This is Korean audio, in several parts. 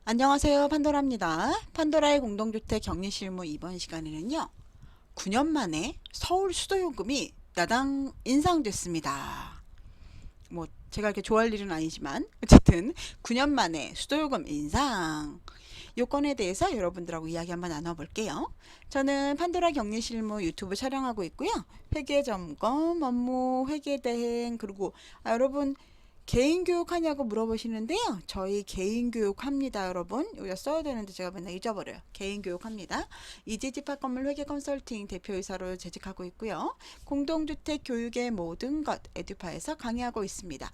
안녕하세요, 판도라입니다. 판도라의 공동주택 격리실무 이번 시간에는요, 9년 만에 서울 수도요금이 나당 인상됐습니다. 제가 이렇게 좋아할 일은 아니지만 어쨌든 9년 만에 수도요금 인상 요건에 대해서 여러분들하고 이야기 한번 나눠볼게요. 저는 판도라 격리실무 유튜브 촬영하고 있고요. 회계점검, 업무, 회계대행, 그리고 여러분 개인교육 하냐고 물어보시는데요. 저희 개인교육 합니다, 여러분. 여기다 써야 되는데 제가 맨날 잊어버려요. 개인교육 합니다. 이지집합건물 회계컨설팅 대표이사로 재직하고 있고요. 공동주택 교육의 모든 것 에듀파에서 강의하고 있습니다.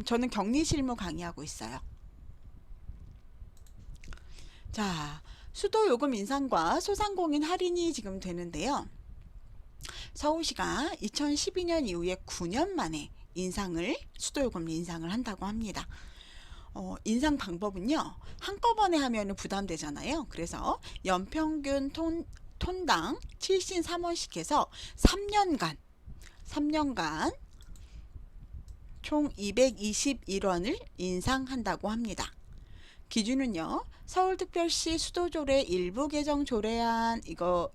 저는 격리실무 강의하고 있어요. 자, 수도요금 인상과 소상공인 할인이 지금 되는데요. 서울시가 2012년 이후에 9년 만에 수도요금 인상을 한다고 합니다. 인상 방법은요, 한꺼번에 하면 부담되잖아요. 그래서 연평균 톤당 73원씩 해서 3년간 총 221원을 인상한다고 합니다. 기준은요, 서울특별시 수도조례 일부 개정 조례안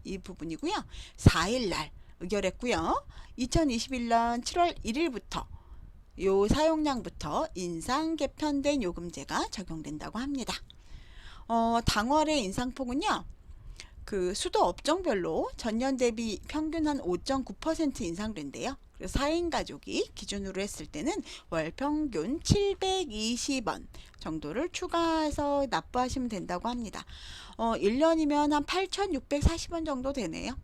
이 부분이고요. 4일날 의결했고요. 2021년 7월 1일부터 요 사용량부터 인상 개편된 요금제가 적용된다고 합니다. 당월의 인상폭은요, 그 수도 업종별로 전년 대비 평균 한 5.9% 인상된대요. 그래서 4인 가족이 기준으로 했을 때는 월 평균 720원 정도를 추가해서 납부하시면 된다고 합니다. 1년이면 한 8,640원 정도 되네요.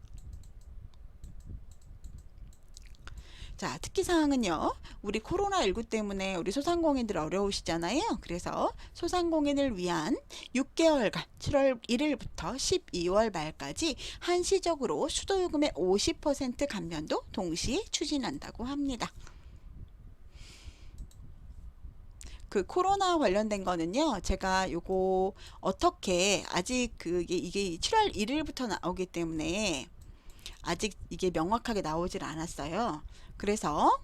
자, 특기사항은요, 우리 코로나19 때문에 우리 소상공인들 어려우시잖아요. 그래서 소상공인을 위한 6개월간 7월 1일부터 12월 말까지 한시적으로 수도요금의 50% 감면도 동시에 추진한다고 합니다. 그 코로나 관련된 거는요, 제가 요거 어떻게 아직 이게 7월 1일부터 나오기 때문에 아직 이게 명확하게 나오질 않았어요. 그래서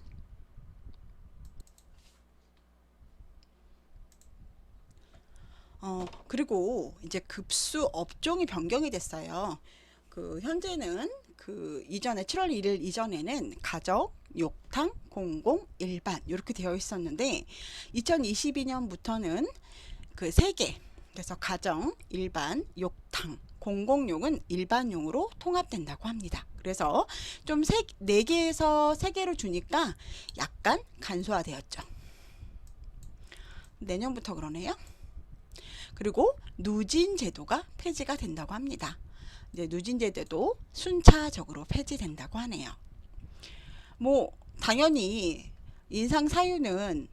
그리고 이제 급수 업종이 변경이 됐어요. 현재는 이전에 7월 1일 이전에는 가족, 욕탕, 공공, 일반 이렇게 되어 있었는데 2022년부터는 그 세 개, 그래서 가정, 일반, 욕탕, 공공용은 일반용으로 통합된다고 합니다. 그래서 좀 4개에서 3개로 주니까 약간 간소화되었죠. 내년부터 그러네요. 그리고 누진 제도가 폐지가 된다고 합니다. 이제 누진 제도도 순차적으로 폐지된다고 하네요. 당연히 인상 사유는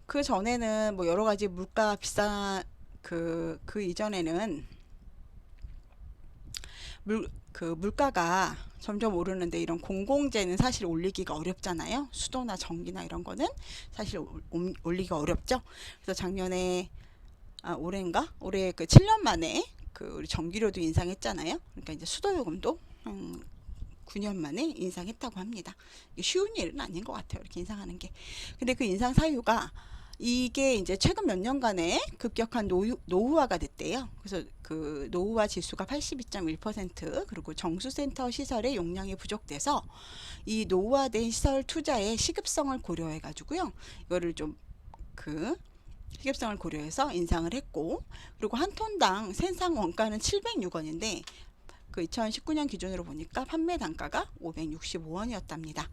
그 전에는 여러 가지 물가 비싼 그 이전에는 물가가 점점 오르는데 이런 공공재는 사실 올리기가 어렵잖아요. 수도나 전기나 이런 거는 사실 올리기가 어렵죠. 그래서 작년에 올해인가? 올해 7년 만에 우리 전기료도 인상했잖아요. 그러니까 이제 수도요금도 9년 만에 인상했다고 합니다. 쉬운 일은 아닌 것 같아요. 이렇게 인상하는 게. 근데 그 인상 사유가 이게 이제 최근 몇 년간에 급격한 노후화가 됐대요. 그래서 그 노후화 지수가 82.1%, 그리고 정수센터 시설의 용량이 부족돼서 이 노후화된 시설 투자의 시급성을 고려해 가지고요. 이거를 좀 시급성을 고려해서 인상을 했고, 그리고 한 톤당 생산 원가는 706원인데 2019년 기준으로 보니까 판매 단가가 565원이었답니다.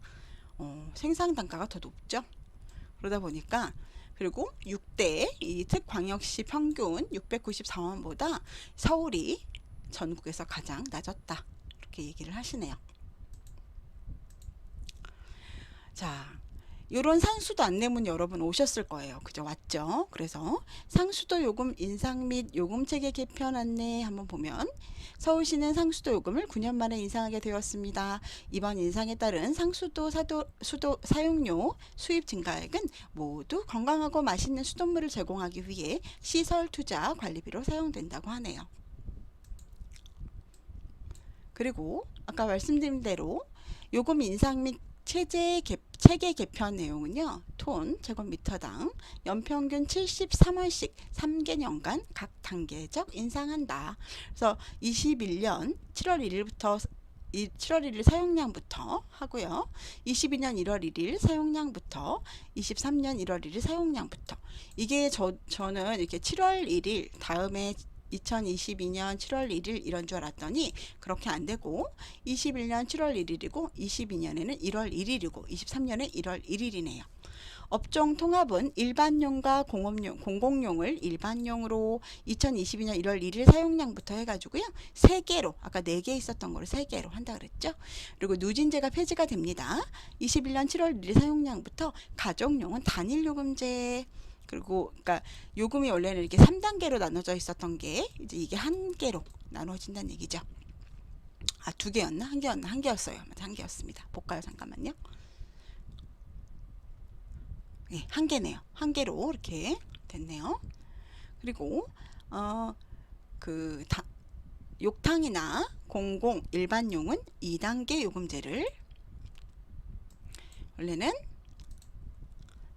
생산 단가가 더 높죠. 그러다 보니까 그리고 6대 이 특광역시 평균 694원보다 서울이 전국에서 가장 낮았다. 이렇게 얘기를 하시네요. 자, 이런 상수도 안내문 여러분 오셨을 거예요. 그죠? 왔죠? 그래서 상수도 요금 인상 및 요금 체계 개편 안내 한번 보면, 서울시는 상수도 요금을 9년 만에 인상하게 되었습니다. 이번 인상에 따른 상수도 수도 사용료 수입 증가액은 모두 건강하고 맛있는 수돗물을 제공하기 위해 시설 투자 관리비로 사용된다고 하네요. 그리고 아까 말씀드린 대로 요금 인상 및 체계 개편 내용은요. 톤 제곱미터당 연평균 73원씩 3개년간 각 단계적 인상한다. 그래서 21년 7월 1일부터 7월 1일 사용량부터 하고요. 22년 1월 1일 사용량부터 23년 1월 1일 사용량부터 이게 저는 이렇게 7월 1일 다음에 2022년 7월 1일 이런 줄 알았더니 그렇게 안 되고 21년 7월 1일이고 22년에는 1월 1일이고 23년에 1월 1일이네요. 업종 통합은 일반용과 공공용을 일반용으로 2022년 1월 1일 사용량부터 해가지고요. 3개로 아까 4개 있었던 거를 3개로 한다 그랬죠. 그리고 누진제가 폐지가 됩니다. 21년 7월 1일 사용량부터 가정용은 단일요금제 그리고 그러니까 요금이 원래는 이렇게 3단계로 나눠져 있었던 게 이제 이게 1개로 나눠진다는 얘기죠. 아, 2개였나? 1개였나? 1개였어요. 맞아, 1개였습니다. 볼까요? 잠깐만요. 네, 1개네요. 1개로 이렇게 됐네요. 그리고 욕탕이나 공공 일반용은 2단계 요금제를 원래는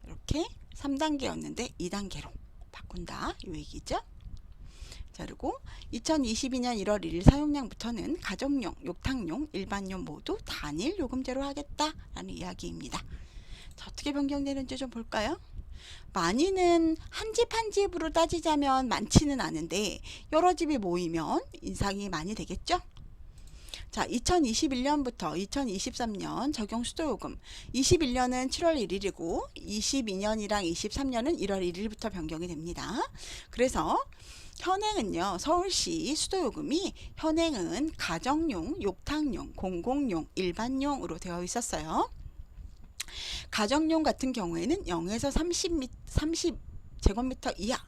이렇게 3단계였는데 2단계로 바꾼다. 이 얘기죠. 자, 그리고 2022년 1월 1일 사용량부터는 가정용, 욕탕용, 일반용 모두 단일 요금제로 하겠다라는 이야기입니다. 자, 어떻게 변경되는지 좀 볼까요? 많이는 한 집 한 집으로 따지자면 많지는 않은데 여러 집이 모이면 인상이 많이 되겠죠? 자, 2021년부터 2023년 적용 수도요금 21년은 7월 1일이고 22년이랑 23년은 1월 1일부터 변경이 됩니다. 그래서 현행은요. 서울시 수도요금이 현행은 가정용, 욕탕용, 공공용, 일반용으로 되어 있었어요. 가정용 같은 경우에는 0에서 30제곱미터 이하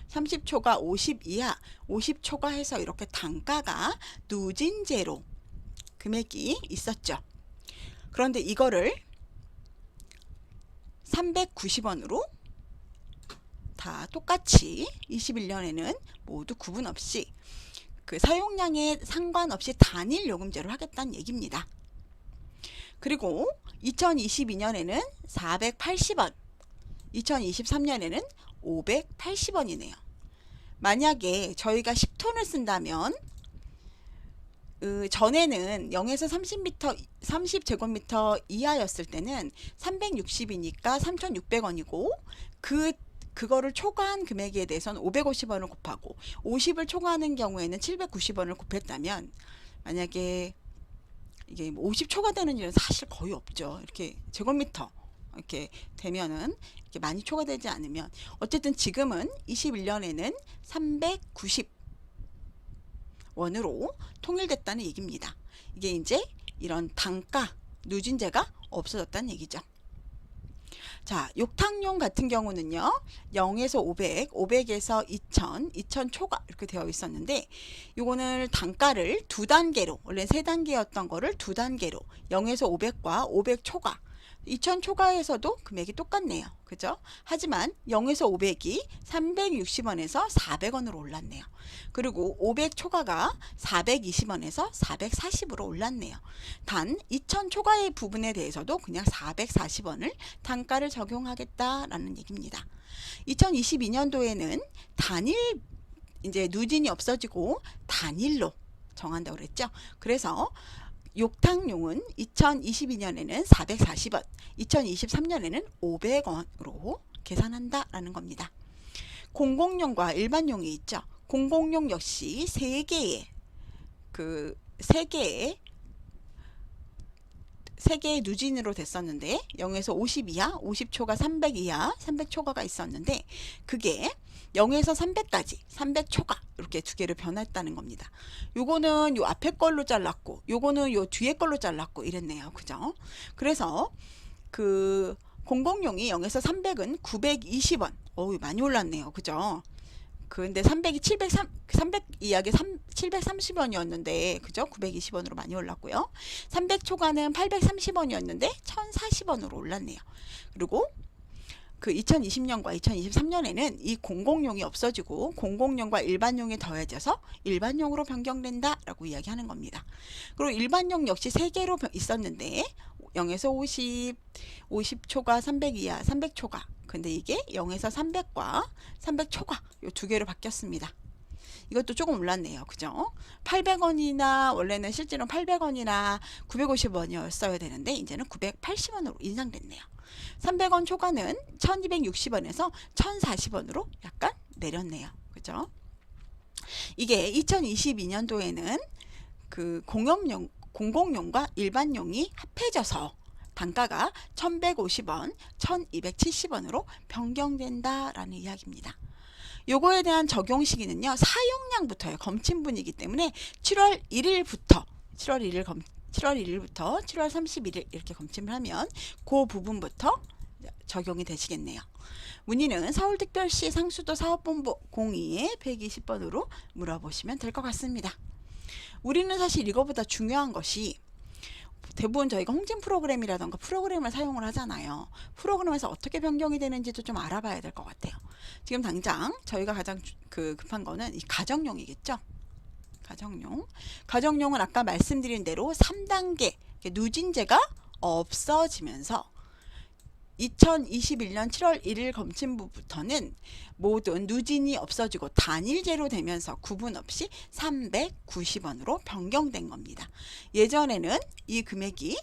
30초가 50 이하 50초가 해서 이렇게 단가가 누진제로 금액이 있었죠. 그런데 이거를 390원으로 다 똑같이 21년에는 모두 구분 없이 그 사용량에 상관없이 단일 요금제로 하겠다는 얘기입니다. 그리고 2022년에는 480원, 2023년에는 580원이네요. 만약에 저희가 10톤을 쓴다면 전에는 0에서 30제곱미터 이하였을 때는 360이니까 3,600원이고 그거를 초과한 금액에 대해서는 550원을 곱하고 50을 초과하는 경우에는 790원을 곱했다면 만약에 이게 50 초과되는 일은 사실 거의 없죠. 이렇게 제곱미터 이렇게 되면은 이렇게 많이 초과되지 않으면 어쨌든 지금은 21년에는 390원으로 통일됐다는 얘기입니다. 이게 이제 이런 단가 누진제가 없어졌다는 얘기죠. 자, 욕탕용 같은 경우는요. 0에서 500, 500에서 2000, 2000 초과 이렇게 되어 있었는데 요거는 단가를 2단계로 원래 3단계였던 거를 2단계로 0에서 500과 500 초과 2000 초과에서도 금액이 똑같네요. 그죠? 하지만 0에서 500이 360원에서 400원으로 올랐네요. 그리고 500 초과가 420원에서 440으로 올랐네요. 단 2000 초과의 부분에 대해서도 그냥 440원을 단가를 적용하겠다라는 얘기입니다. 2022년도에는 단일 이제 누진이 없어지고 단일로 정한다고 그랬죠. 그래서 욕탕용은 2022년에는 440원, 2023년에는 500원으로 계산한다라는 겁니다. 공공용과 일반용이 있죠. 공공용 역시 3개의 3개의 누진으로 됐었는데 0에서 50 이하, 50초가 300 이하, 300초과가 있었는데 그게 0에서 300까지 300초과 이렇게 2개로 변했다는 겁니다. 요거는 요 앞에 걸로 잘랐고 요거는 요 뒤에 걸로 잘랐고 이랬네요. 그죠? 그래서 그 공공용이 0에서 300은 920원. 어우, 많이 올랐네요. 그죠? 근데 300이 300 이하게 730원이었는데 그죠? 920원으로 많이 올랐고요. 300 초과는 830원이었는데 1040원으로 올랐네요. 그리고 그 2020년과 2023년에는 이 공공용이 없어지고 공공용과 일반용이 더해져서 일반용으로 변경된다라고 이야기하는 겁니다. 그리고 일반용 역시 3개로 있었는데 0에서 50, 50초과 300 이하, 300초과. 근데 이게 0에서 300과 300초과 요 두 개로 바뀌었습니다. 이것도 조금 올랐네요. 그죠? 800원이나 원래는 실제로는 800원이나 950원이었어야 되는데 이제는 980원으로 인상됐네요. 300원 초과는 1260원에서 1040원으로 약간 내렸네요. 그죠? 이게 2022년도에는 그 공공용과 일반용이 합해져서 단가가 1150원, 1270원으로 변경된다라는 이야기입니다. 요거에 대한 적용 시기는요. 사용량부터요. 검침분이기 때문에 7월 1일부터 7월 31일 이렇게 검침을 하면 그 부분부터 적용이 되시겠네요. 문의는 서울특별시 상수도 사업본부 02-120번으로 물어보시면 될 것 같습니다. 우리는 사실 이거보다 중요한 것이 대부분 저희가 홍진 프로그램이라던가 프로그램을 사용을 하잖아요. 프로그램에서 어떻게 변경이 되는지도 좀 알아봐야 될 것 같아요. 지금 당장 저희가 가장 급한 거는 이 가정용이겠죠. 가정용은 아까 말씀드린 대로 3단계 누진제가 없어지면서 2021년 7월 1일 검침부부터는 모든 누진이 없어지고 단일제로 되면서 구분 없이 390원으로 변경된 겁니다. 예전에는 이 금액이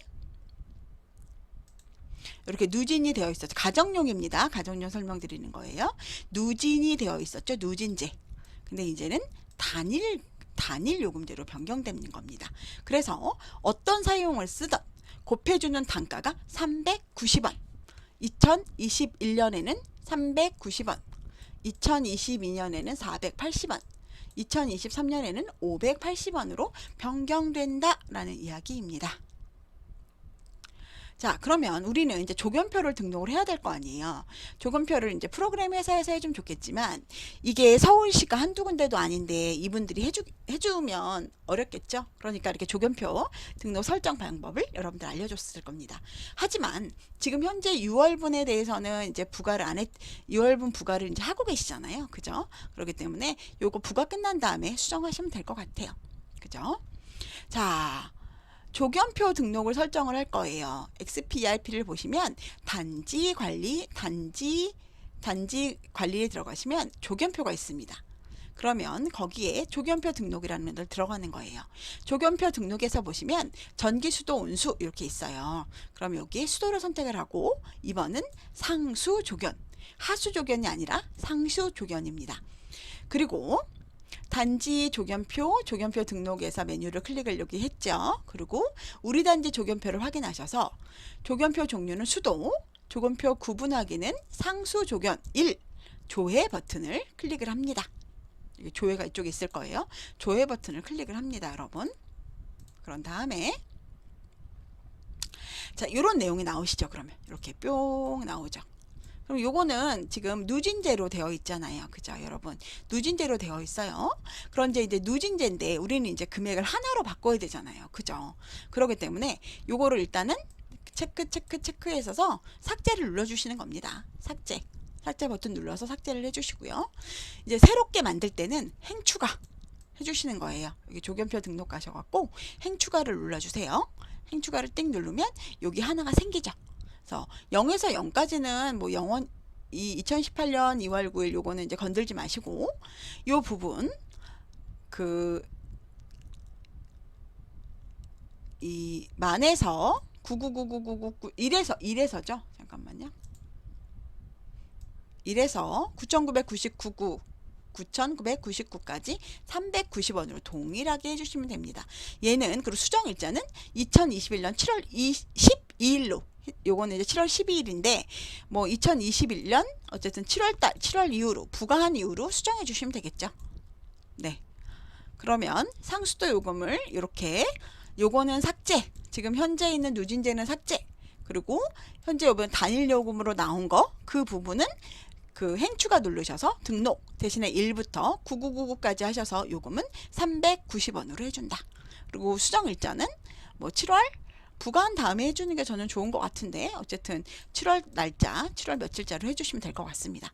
이렇게 누진이 되어 있었죠. 가정용입니다. 가정용 설명드리는 거예요. 누진이 되어 있었죠. 누진제. 근데 이제는 단일 요금제로 변경되는 겁니다. 그래서 어떤 사용을 쓰든 곱해주는 단가가 390원. 2021년에는 390원, 2022년에는 480원, 2023년에는 580원으로 변경된다라는 이야기입니다. 자, 그러면 우리는 이제 조견표를 등록을 해야 될 거 아니에요. 조견표를 이제 프로그램 회사에서 해주면 좋겠지만 이게 서울시가 한두 군데도 아닌데 이분들이 해주면 어렵겠죠. 그러니까 이렇게 조견표 등록 설정 방법을 여러분들 알려줬을 겁니다. 하지만 지금 현재 6월분에 대해서는 이제 6월분 부과를 이제 하고 계시잖아요. 그죠? 그렇기 때문에 요거 부과 끝난 다음에 수정하시면 될 것 같아요. 그죠? 자. 조견표 등록을 설정을 할 거예요. XPRP를 보시면 단지 관리에 들어가시면 조견표가 있습니다. 그러면 거기에 조견표 등록이라는 걸 들어가는 거예요. 조견표 등록에서 보시면 전기, 수도, 온수 이렇게 있어요. 그럼 여기에 수도를 선택을 하고 2번은 상수 조견, 하수 조견이 아니라 상수 조견입니다. 그리고 단지 조견표 등록에서 메뉴를 클릭을 여기 했죠. 그리고 우리 단지 조견표를 확인하셔서 조견표 종류는 수도, 조견표 구분하기는 상수 조견 1 조회 버튼을 클릭을 합니다. 조회가 이쪽에 있을 거예요. 조회 버튼을 클릭을 합니다, 여러분. 그런 다음에 자, 이런 내용이 나오시죠. 그러면 이렇게 뿅 나오죠. 그럼 요거는 지금 누진제로 되어 있잖아요. 그죠, 여러분? 누진제로 되어 있어요. 그런데 이제 누진제인데 우리는 이제 금액을 하나로 바꿔야 되잖아요. 그죠? 그렇기 때문에 요거를 일단은 체크해서 삭제를 눌러주시는 겁니다. 삭제 버튼 눌러서 삭제를 해주시고요. 이제 새롭게 만들 때는 행추가 해주시는 거예요. 여기 조견표 등록 가셔갖고 행추가를 눌러주세요. 행추가를 띵 누르면 여기 하나가 생기죠. 0에서 0까지는 뭐 2018년 2월 9일 요거는 이제 건들지 마시고 요 부분 이 만에서 9999999 1에서죠. 잠깐만요. 1에서 9,999까지 390원으로 동일하게 해주시면 됩니다. 얘는 그리고 수정일자는 2021년 7월 12일로 요거는 이제 7월 12일인데 뭐 2021년 어쨌든 7월 이후로 부과한 이후로 수정해 주시면 되겠죠. 네. 그러면 상수도 요금을 이렇게 요거는 삭제. 지금 현재 있는 누진제는 삭제. 그리고 현재 요번 단일 요금으로 나온 거 그 부분은 그 행추가 누르셔서 등록 대신에 1부터 9999까지 하셔서 요금은 390원으로 해준다. 그리고 수정일자는 뭐 7월 부과한 다음에 해주는 게 저는 좋은 것 같은데 어쨌든 7월 날짜, 7월 며칠자로 해주시면 될 것 같습니다.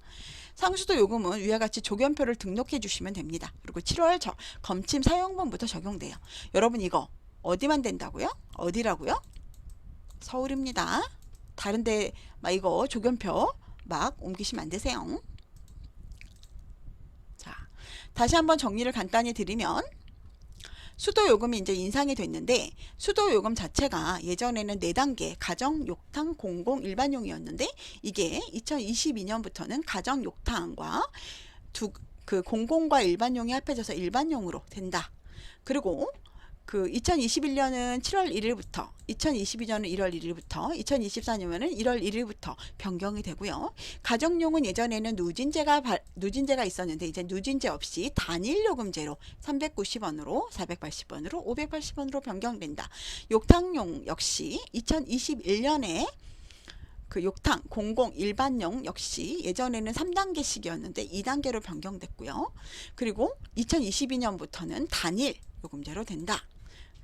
상수도 요금은 위와 같이 조견표를 등록해 주시면 됩니다. 그리고 7월 검침 사용분부터 적용돼요. 여러분 이거 어디만 된다고요? 어디라고요? 서울입니다. 다른데 막 이거 조견표 막 옮기시면 안 되세요. 자, 다시 한번 정리를 간단히 드리면 수도 요금이 이제 인상이 됐는데 수도 요금 자체가 예전에는 4단계 가정, 욕탕, 공공, 일반용이었는데 이게 2022년부터는 가정, 욕탕과 그 공공과 일반용이 합해져서 일반용으로 된다. 그리고 그 2021년은 7월 1일부터 2022년은 1월 1일부터 2024년은 1월 1일부터 변경이 되고요. 가정용은 예전에는 누진제가 있었는데 이제 누진제 없이 단일 요금제로 390원으로 480원으로 580원으로 변경된다. 욕탕용 역시 2021년에 그 욕탕, 공공, 일반용 역시 예전에는 3단계씩이었는데 2단계로 변경됐고요. 그리고 2022년부터는 단일 요금제로 된다.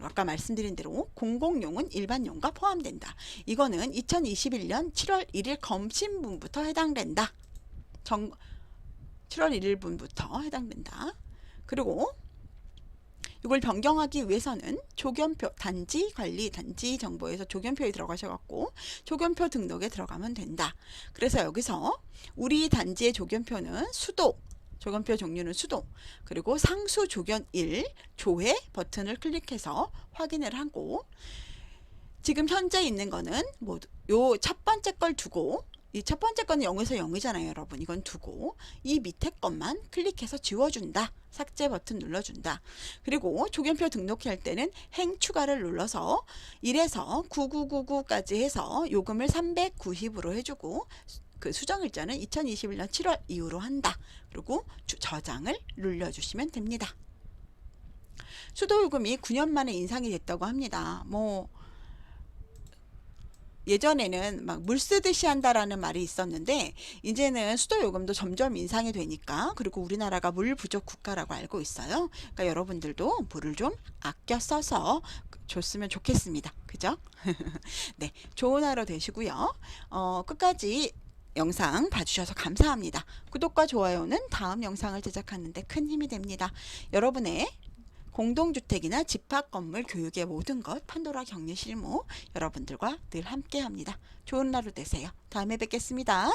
아까 말씀드린 대로 공공용은 일반용과 포함된다. 이거는 2021년 7월 1일 검신분부터 해당된다. 7월 1일분부터 해당된다. 그리고 이걸 변경하기 위해서는 조견표, 단지 관리, 단지 정보에서 조견표에 들어가셔갖고 조견표 등록에 들어가면 된다. 그래서 여기서 우리 단지의 조견표는 수도, 조견표 종류는 수도, 그리고 상수 조견 1 조회 버튼을 클릭해서 확인을 하고 지금 현재 있는 거는 뭐 요 첫 번째 걸 두고 이 첫 번째 거는 0에서 0이잖아요, 여러분. 이건 두고 이 밑에 것만 클릭해서 지워준다. 삭제 버튼 눌러준다. 그리고 조견표 등록할 때는 행 추가를 눌러서 1에서 9999까지 해서 요금을 390으로 해주고 그 수정일자는 2021년 7월 이후로 한다. 그리고 저장을 눌러주시면 됩니다. 수도요금이 9년 만에 인상이 됐다고 합니다. 뭐 예전에는 막 물 쓰듯이 한다라는 말이 있었는데 이제는 수도요금도 점점 인상이 되니까 그리고 우리나라가 물 부족 국가라고 알고 있어요. 그러니까 여러분들도 물을 좀 아껴 써서 줬으면 좋겠습니다. 그죠? 네, 좋은 하루 되시고요. 끝까지 영상 봐주셔서 감사합니다. 구독과 좋아요는 다음 영상을 제작하는 데 큰 힘이 됩니다. 여러분의 공동주택이나 집합건물 교육의 모든 것 판도라 격리 실무 여러분들과 늘 함께 합니다. 좋은 하루 되세요. 다음에 뵙겠습니다.